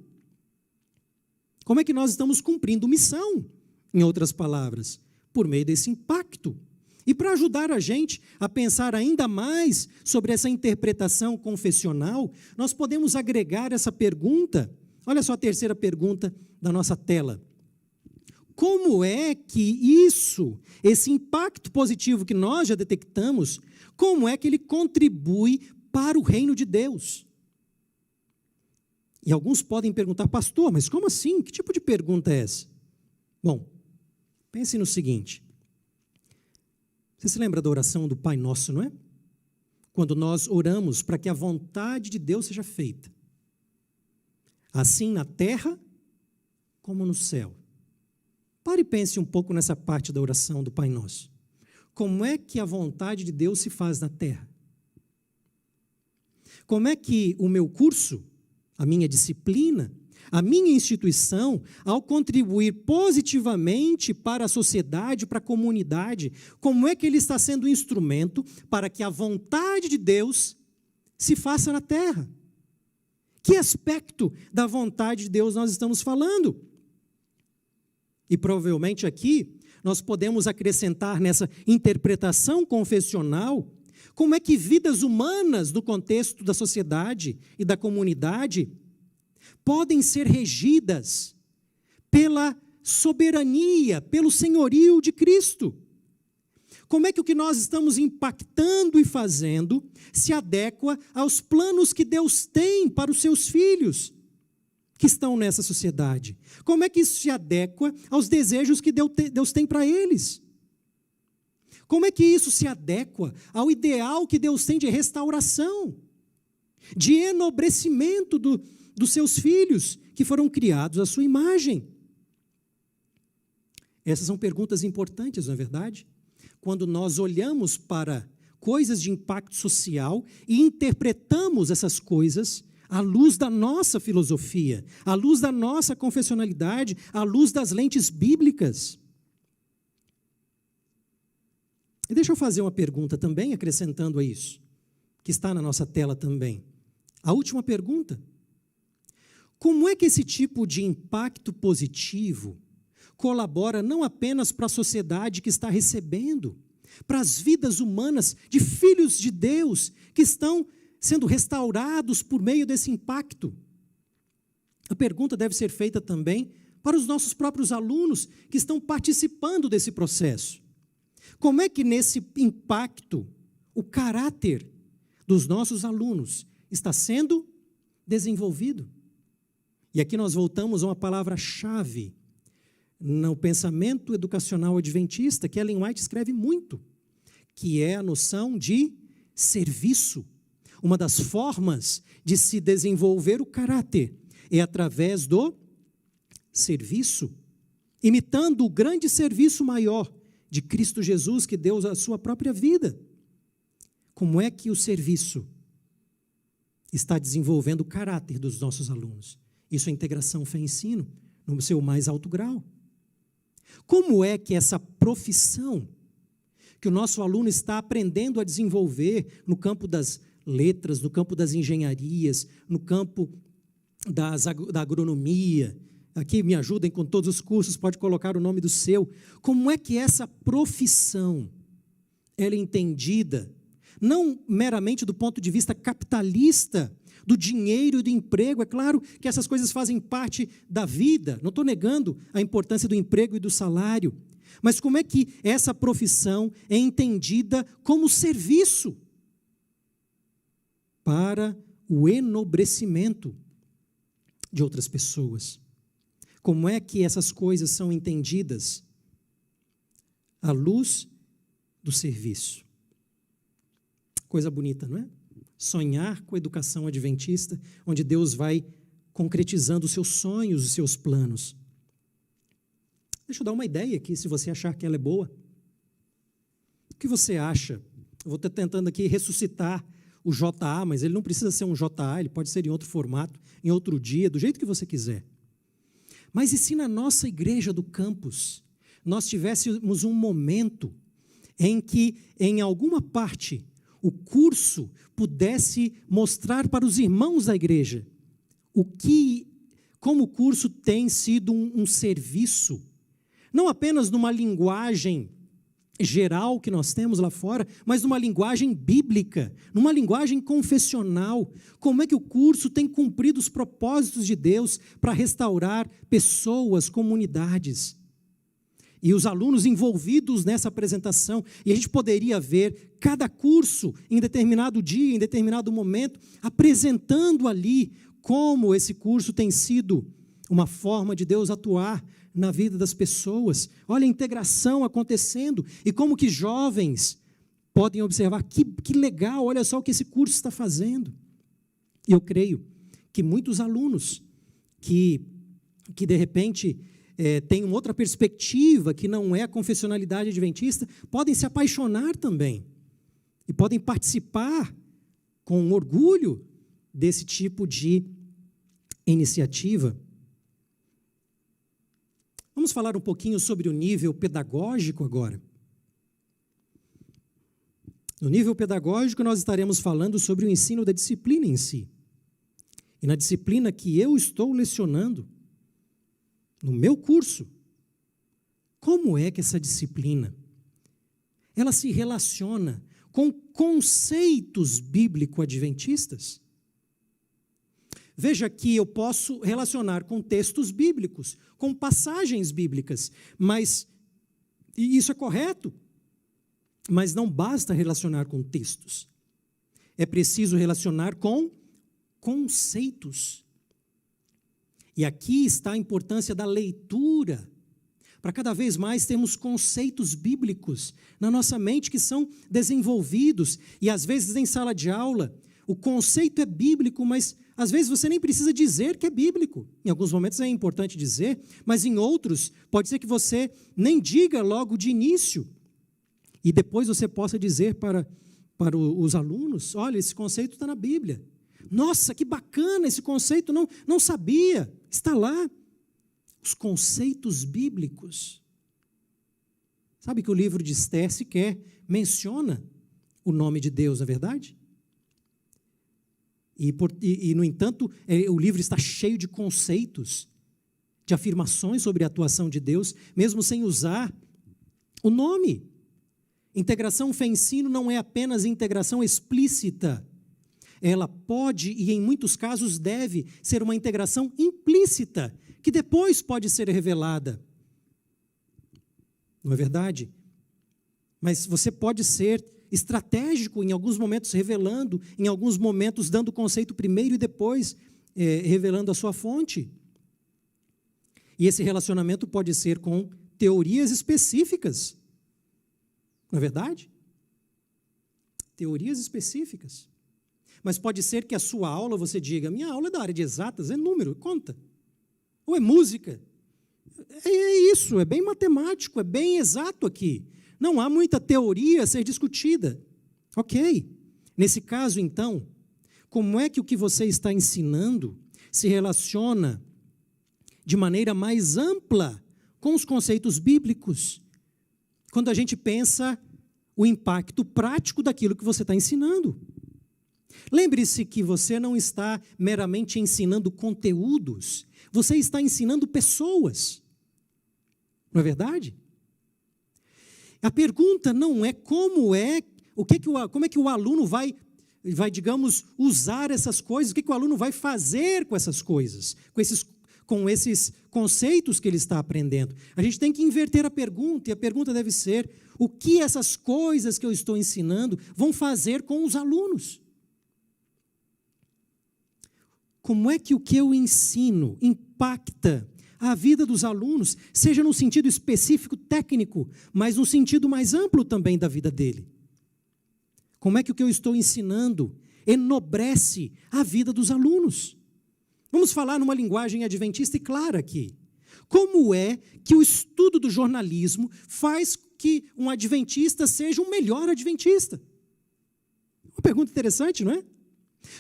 Como é que nós estamos cumprindo missão, em outras palavras, por meio desse impacto? E para ajudar a gente a pensar ainda mais sobre essa interpretação confessional, nós podemos agregar essa pergunta. Olha só a terceira pergunta da nossa tela. Como é que esse impacto positivo que nós já detectamos, como é que ele contribui para o reino de Deus? E alguns podem perguntar, pastor, mas como assim? Que tipo de pergunta é essa? Bom, pense no seguinte. Você se lembra da oração do Pai Nosso, não é? Quando nós oramos para que a vontade de Deus seja feita, assim na terra como no céu. Pare e pense um pouco nessa parte da oração do Pai Nosso. Como é que a vontade de Deus se faz na terra? Como é que o meu curso, a minha disciplina, a minha instituição, ao contribuir positivamente para a sociedade, para a comunidade, como é que ele está sendo um instrumento para que a vontade de Deus se faça na terra? Que aspecto da vontade de Deus nós estamos falando? E provavelmente aqui nós podemos acrescentar nessa interpretação confessional como é que vidas humanas no contexto da sociedade e da comunidade podem ser regidas pela soberania, pelo senhorio de Cristo. Como é que o que nós estamos impactando e fazendo se adequa aos planos que Deus tem para os seus filhos que estão nessa sociedade? Como é que isso se adequa aos desejos que Deus tem para eles? Como é que isso se adequa ao ideal que Deus tem de restauração, de enobrecimento dos seus filhos, que foram criados à sua imagem? Essas são perguntas importantes, não é verdade? Quando nós olhamos para coisas de impacto social e interpretamos essas coisas à luz da nossa filosofia, à luz da nossa confessionalidade, à luz das lentes bíblicas. E deixa eu fazer uma pergunta também, acrescentando a isso, que está na nossa tela também. A última pergunta: como é que esse tipo de impacto positivo colabora não apenas para a sociedade que está recebendo, para as vidas humanas de filhos de Deus que estão sendo restaurados por meio desse impacto? A pergunta deve ser feita também para os nossos próprios alunos que estão participando desse processo. Como é que nesse impacto o caráter dos nossos alunos está sendo desenvolvido? E aqui nós voltamos a uma palavra-chave no pensamento educacional adventista, que Ellen White escreve muito, que é a noção de serviço. Uma das formas de se desenvolver o caráter é através do serviço, imitando o grande serviço maior de Cristo Jesus, que deu a sua própria vida. Como é que o serviço está desenvolvendo o caráter dos nossos alunos? Isso é integração fé-ensino, no seu mais alto grau. Como é que essa profissão que o nosso aluno está aprendendo a desenvolver no campo das letras, no campo das engenharias, no campo da agronomia, aqui me ajudem com todos os cursos, pode colocar o nome do seu, como é que essa profissão ela é entendida, não meramente do ponto de vista capitalista, do dinheiro e do emprego? É claro que essas coisas fazem parte da vida, não estou negando a importância do emprego e do salário, mas como é que essa profissão é entendida como serviço para o enobrecimento de outras pessoas? Como é que essas coisas são entendidas à luz do serviço? Coisa bonita, não é? Sonhar com a educação adventista, onde Deus vai concretizando os seus sonhos, os seus planos. Deixa eu dar uma ideia aqui, se você achar que ela é boa. O que você acha? Eu vou estar tentando aqui ressuscitar o JA, mas ele não precisa ser um JA, ele pode ser em outro formato, em outro dia, do jeito que você quiser. Mas e se na nossa igreja do campus nós tivéssemos um momento em que, em alguma parte, o curso pudesse mostrar para os irmãos da igreja como o curso tem sido um serviço, não apenas numa linguagem geral que nós temos lá fora, mas numa linguagem bíblica, numa linguagem confessional. Como é que o curso tem cumprido os propósitos de Deus para restaurar pessoas, comunidades? E os alunos envolvidos nessa apresentação, e a gente poderia ver cada curso em determinado dia, em determinado momento, apresentando ali como esse curso tem sido uma forma de Deus atuar na vida das pessoas. Olha a integração acontecendo e como que jovens podem observar, que legal, olha só o que esse curso está fazendo. E eu creio que muitos alunos que de repente têm uma outra perspectiva, que não é a confessionalidade adventista, podem se apaixonar também e podem participar com orgulho desse tipo de iniciativa. Vamos falar um pouquinho sobre o nível pedagógico agora. No nível pedagógico, nós estaremos falando sobre o ensino da disciplina em si. E na disciplina que eu estou lecionando, no meu curso, como é que essa disciplina, ela se relaciona com conceitos bíblico-adventistas? Veja que eu posso relacionar com textos bíblicos, com passagens bíblicas, e isso é correto, mas não basta relacionar com textos. É preciso relacionar com conceitos. E aqui está a importância da leitura, para cada vez mais termos conceitos bíblicos na nossa mente que são desenvolvidos, e às vezes em sala de aula, o conceito é bíblico, mas às vezes você nem precisa dizer que é bíblico. Em alguns momentos é importante dizer, mas em outros pode ser que você nem diga logo de início, e depois você possa dizer para os alunos, olha, esse conceito está na Bíblia. Nossa, que bacana esse conceito, não sabia, está lá. Os conceitos bíblicos. Sabe que o livro de Esther sequer menciona o nome de Deus, não é verdade? E, no entanto, o livro está cheio de conceitos, de afirmações sobre a atuação de Deus, mesmo sem usar o nome. Integração fé-ensino não é apenas integração explícita. Ela pode, e em muitos casos deve, ser uma integração implícita, que depois pode ser revelada. Não é verdade? Mas você pode ser estratégico em alguns momentos revelando, em alguns momentos dando o conceito primeiro e depois revelando a sua fonte. E esse relacionamento pode ser com teorias específicas. Não é verdade? Teorias específicas. Mas pode ser que a sua aula você diga, minha aula é da área de exatas, é número, conta. Ou é música. É isso, é bem matemático, é bem exato aqui. Não há muita teoria a ser discutida. Ok. Nesse caso, então, como é que o que você está ensinando se relaciona de maneira mais ampla com os conceitos bíblicos? Quando a gente pensa o impacto prático daquilo que você está ensinando. Lembre-se que você não está meramente ensinando conteúdos, você está ensinando pessoas. Não é verdade? A pergunta não é como é que o aluno vai, digamos, usar essas coisas, o que o aluno vai fazer com essas coisas, com esses conceitos que ele está aprendendo. A gente tem que inverter a pergunta, e a pergunta deve ser, o que essas coisas que eu estou ensinando vão fazer com os alunos? Como é que o que eu ensino impacta a vida dos alunos, seja no sentido específico técnico, mas no sentido mais amplo também da vida dele? Como é que o que eu estou ensinando enobrece a vida dos alunos? Vamos falar numa linguagem adventista e clara aqui. Como é que o estudo do jornalismo faz que um adventista seja um melhor adventista? Uma pergunta interessante, não é?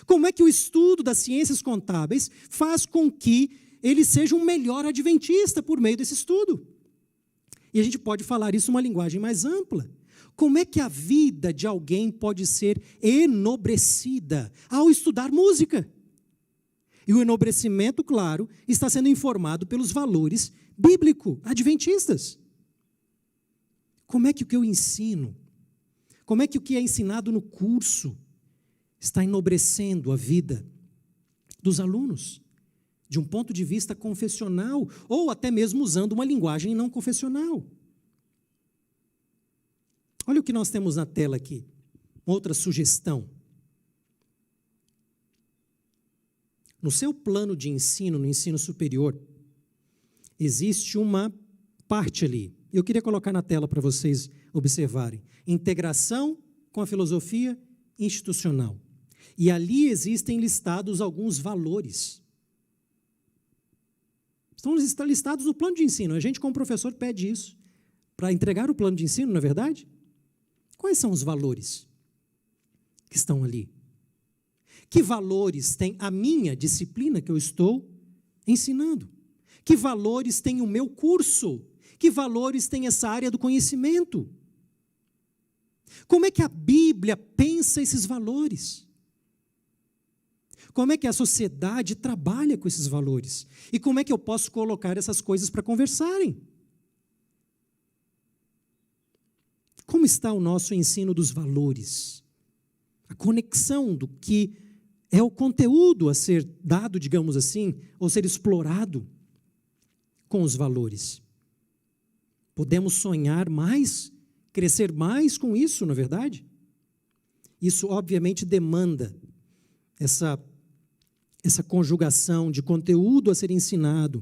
Como é que o estudo das ciências contábeis faz com que ele seja um melhor adventista por meio desse estudo? E a gente pode falar isso numa linguagem mais ampla. Como é que a vida de alguém pode ser enobrecida ao estudar música? E o enobrecimento, claro, está sendo informado pelos valores bíblico-adventistas. Como é que o que eu ensino, como é que o que é ensinado no curso está enobrecendo a vida dos alunos, de um ponto de vista confessional, ou até mesmo usando uma linguagem não confessional? Olha o que nós temos na tela aqui, outra sugestão. No seu plano de ensino, no ensino superior, existe uma parte ali. Eu queria colocar na tela para vocês observarem. Integração com a filosofia institucional. E ali existem listados alguns valores. Estão listados no plano de ensino. A gente, como professor, pede isso para entregar o plano de ensino, não é verdade? Quais são os valores que estão ali? Que valores tem a minha disciplina que eu estou ensinando? Que valores tem o meu curso? Que valores tem essa área do conhecimento? Como é que a Bíblia pensa esses valores? Como é que a sociedade trabalha com esses valores? E como é que eu posso colocar essas coisas para conversarem? Como está o nosso ensino dos valores? A conexão do que é o conteúdo a ser dado, digamos assim, ou ser explorado com os valores. Podemos sonhar mais, crescer mais com isso, não é verdade? Isso, obviamente, demanda essa conjugação de conteúdo a ser ensinado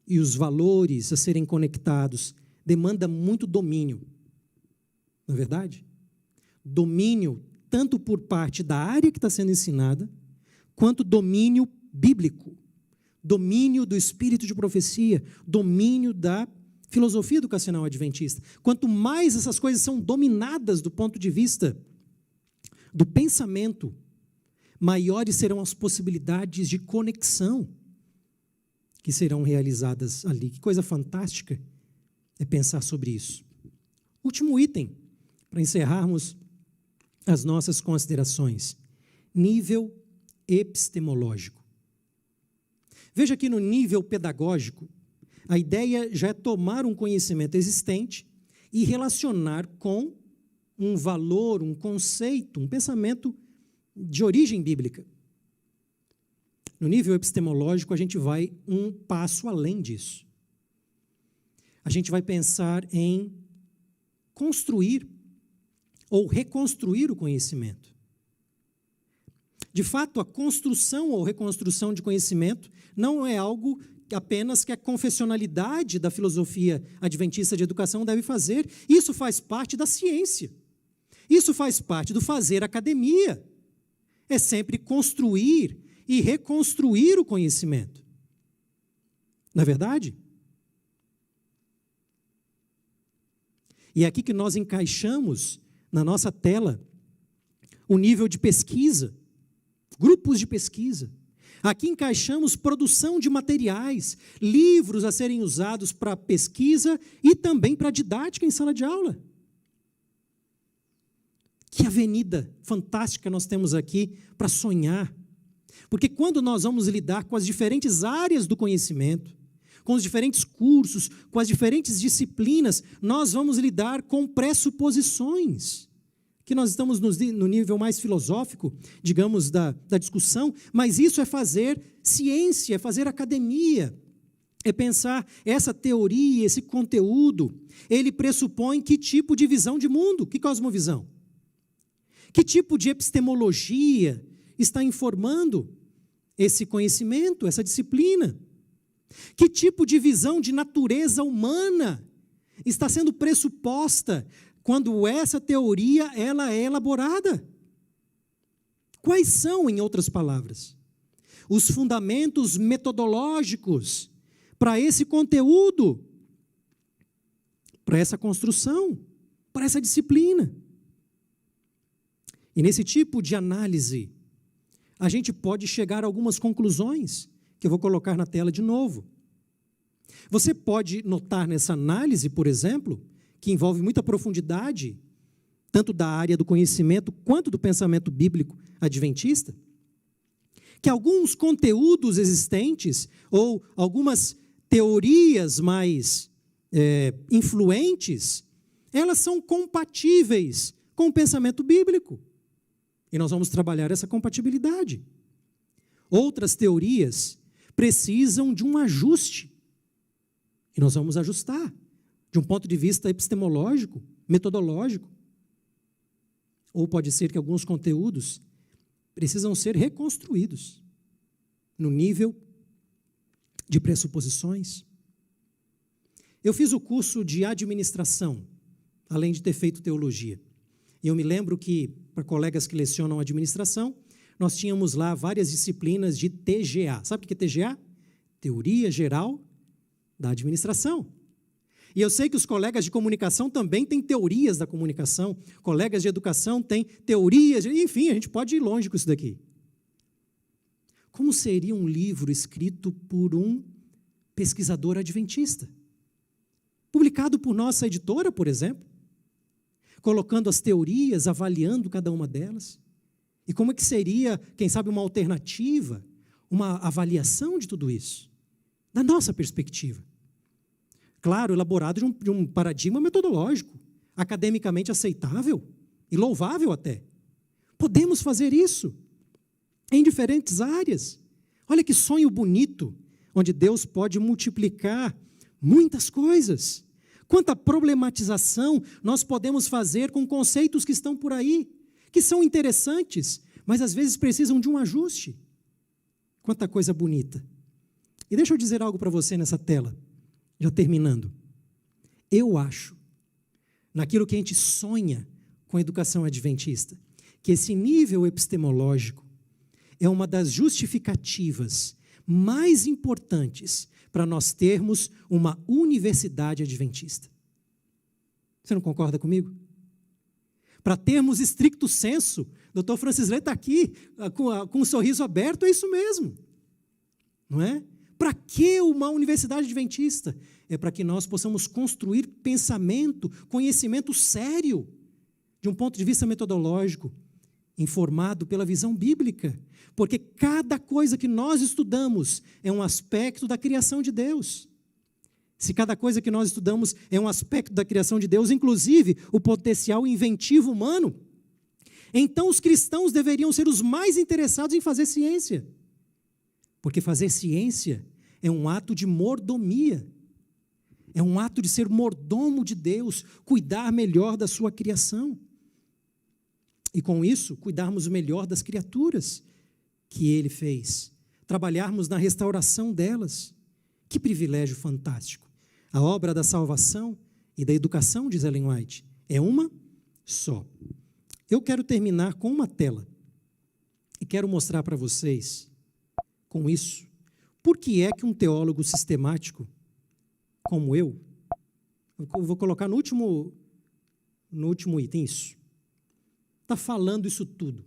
e os valores a serem conectados. Demanda muito domínio, não é verdade? Domínio tanto por parte da área que está sendo ensinada, quanto domínio bíblico, domínio do espírito de profecia, domínio da filosofia educacional adventista. Quanto mais essas coisas são dominadas do ponto de vista do pensamento, maiores serão as possibilidades de conexão que serão realizadas ali. Que coisa fantástica é pensar sobre isso. Último item, para encerrarmos as nossas considerações. Nível epistemológico. Veja que no nível pedagógico, a ideia já é tomar um conhecimento existente e relacionar com um valor, um conceito, um pensamento de origem bíblica. No nível epistemológico, a gente vai um passo além disso. A gente vai pensar em construir ou reconstruir o conhecimento. De fato, a construção ou reconstrução de conhecimento não é algo apenas que a confessionalidade da filosofia adventista de educação deve fazer. Isso faz parte da ciência. Isso faz parte do fazer academia. É sempre construir e reconstruir o conhecimento. Não é verdade? E é aqui que nós encaixamos na nossa tela o nível de pesquisa, grupos de pesquisa. Aqui encaixamos produção de materiais, livros a serem usados para pesquisa e também para didática em sala de aula. Que avenida fantástica nós temos aqui para sonhar. Porque quando nós vamos lidar com as diferentes áreas do conhecimento, com os diferentes cursos, com as diferentes disciplinas, nós vamos lidar com pressuposições. Que nós estamos no nível mais filosófico, digamos, da discussão, mas isso é fazer ciência, é fazer academia, é pensar essa teoria, esse conteúdo, ele pressupõe que tipo de visão de mundo, que cosmovisão? Que tipo de epistemologia está informando esse conhecimento, essa disciplina? Que tipo de visão de natureza humana está sendo pressuposta quando essa teoria ela é elaborada? Quais são, em outras palavras, os fundamentos metodológicos para esse conteúdo, para essa construção, para essa disciplina? E nesse tipo de análise, a gente pode chegar a algumas conclusões, que eu vou colocar na tela de novo. Você pode notar nessa análise, por exemplo, que envolve muita profundidade, tanto da área do conhecimento quanto do pensamento bíblico adventista, que alguns conteúdos existentes ou algumas teorias mais influentes, elas são compatíveis com o pensamento bíblico. E nós vamos trabalhar essa compatibilidade. Outras teorias precisam de um ajuste. E nós vamos ajustar, de um ponto de vista epistemológico, metodológico. Ou pode ser que alguns conteúdos precisam ser reconstruídos no nível de pressuposições. Eu fiz o curso de administração, além de ter feito teologia. E eu me lembro que, para colegas que lecionam administração, nós tínhamos lá várias disciplinas de TGA. Sabe o que é TGA? Teoria Geral da Administração. E eu sei que os colegas de comunicação também têm teorias da comunicação, colegas de educação têm teorias, enfim, a gente pode ir longe com isso daqui. Como seria um livro escrito por um pesquisador adventista? Publicado por nossa editora, por exemplo, colocando as teorias, avaliando cada uma delas. E como é que seria, quem sabe, uma alternativa, uma avaliação de tudo isso, da nossa perspectiva? Claro, elaborado de um paradigma metodológico, academicamente aceitável e louvável até. Podemos fazer isso em diferentes áreas. Olha que sonho bonito, onde Deus pode multiplicar muitas coisas. Quanta problematização nós podemos fazer com conceitos que estão por aí, que são interessantes, mas às vezes precisam de um ajuste. Quanta coisa bonita. E deixa eu dizer algo para você nessa tela, já terminando. Eu acho, naquilo que a gente sonha com a educação adventista, que esse nível epistemológico é uma das justificativas mais importantes para nós termos uma universidade adventista. Você não concorda comigo? Para termos estricto senso, o Dr. Francis Lê está aqui com um sorriso aberto, é isso mesmo. Não é? Para que uma universidade adventista? É para que nós possamos construir pensamento, conhecimento sério, de um ponto de vista metodológico, informado pela visão bíblica. Porque cada coisa que nós estudamos é um aspecto da criação de Deus. Se cada coisa que nós estudamos é um aspecto da criação de Deus, inclusive o potencial inventivo humano, então os cristãos deveriam ser os mais interessados em fazer ciência. Porque fazer ciência é um ato de mordomia. É um ato de ser mordomo de Deus, cuidar melhor da sua criação. E com isso, cuidarmos melhor das criaturas que Ele fez. Trabalharmos na restauração delas. Que privilégio fantástico. A obra da salvação e da educação, diz Ellen White, é uma só. Eu quero terminar com uma tela. E quero mostrar para vocês, com isso, por que é que um teólogo sistemático, como eu vou colocar no último item isso, está falando isso tudo.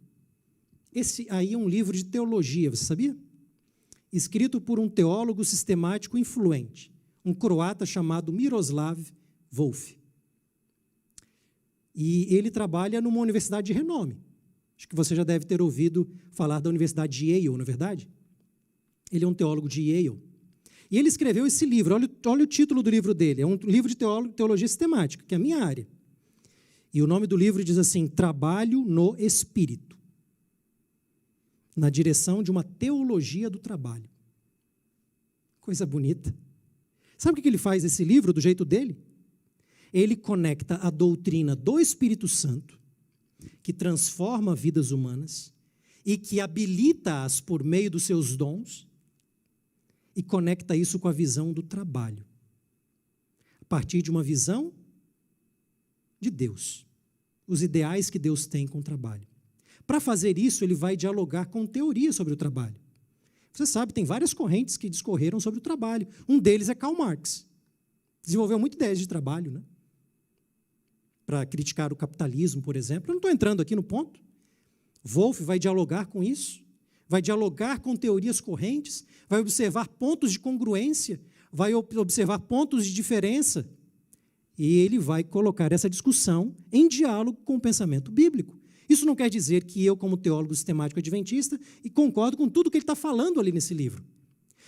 Esse aí é um livro de teologia, você sabia? Escrito por um teólogo sistemático influente, um croata chamado Miroslav Volf. E ele trabalha numa universidade de renome. Acho que você já deve ter ouvido falar da Universidade de Yale, não é verdade? Ele é um teólogo de Yale. E ele escreveu esse livro, olha o título do livro dele, é um livro de teologia sistemática, que é a minha área. E o nome do livro diz assim, Trabalho no Espírito, na direção de uma teologia do trabalho. Coisa bonita. Sabe o que ele faz nesse livro, do jeito dele? Ele conecta a doutrina do Espírito Santo, que transforma vidas humanas e que habilita-as por meio dos seus dons, e conecta isso com a visão do trabalho, a partir de uma visão de Deus, os ideais que Deus tem com o trabalho. Para fazer isso, ele vai dialogar com teoria sobre o trabalho. Você sabe, tem várias correntes que discorreram sobre o trabalho. Um deles é Karl Marx. Desenvolveu muitas ideias de trabalho, né? Para criticar o capitalismo, por exemplo. Eu não estou entrando aqui no ponto. Wolff vai dialogar com isso, vai dialogar com teorias correntes, vai observar pontos de congruência, vai observar pontos de diferença, e ele vai colocar essa discussão em diálogo com o pensamento bíblico. Isso não quer dizer que eu, como teólogo sistemático adventista, e concordo com tudo que ele está falando ali nesse livro.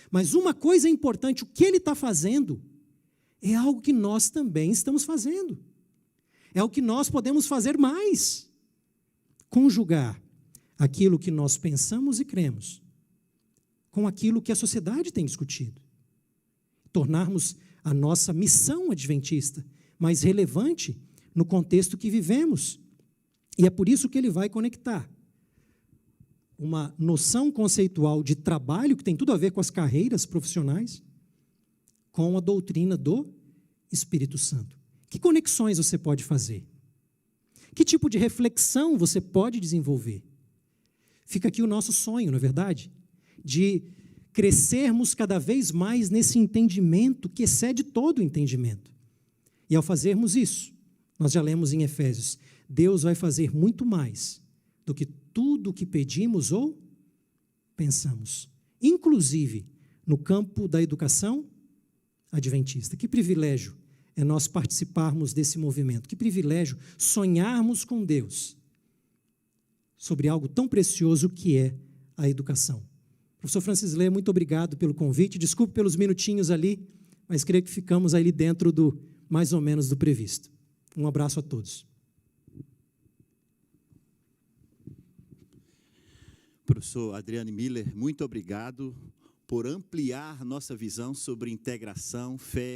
Mas uma coisa é importante, o que ele está fazendo é algo que nós também estamos fazendo. É o que nós podemos fazer mais. Conjugar aquilo que nós pensamos e cremos com aquilo que a sociedade tem discutido. Tornarmos a nossa missão adventista mais relevante no contexto que vivemos. E é por isso que ele vai conectar uma noção conceitual de trabalho, que tem tudo a ver com as carreiras profissionais, com a doutrina do Espírito Santo? Que conexões você pode fazer? Que tipo de reflexão você pode desenvolver? Fica aqui o nosso sonho, não é verdade? De crescermos cada vez mais nesse entendimento que excede todo o entendimento. E ao fazermos isso, nós já lemos em Efésios, Deus vai fazer muito mais do que tudo o que pedimos ou pensamos. Inclusive no campo da educação adventista. Que privilégio é nós participarmos desse movimento. Que privilégio sonharmos com Deus sobre algo tão precioso que é a educação. Professor Francis Lê, muito obrigado pelo convite. Desculpe pelos minutinhos ali, mas creio que ficamos ali dentro do mais ou menos do previsto. Um abraço a todos. Professor Adriane Miller, muito obrigado por ampliar nossa visão sobre integração, fé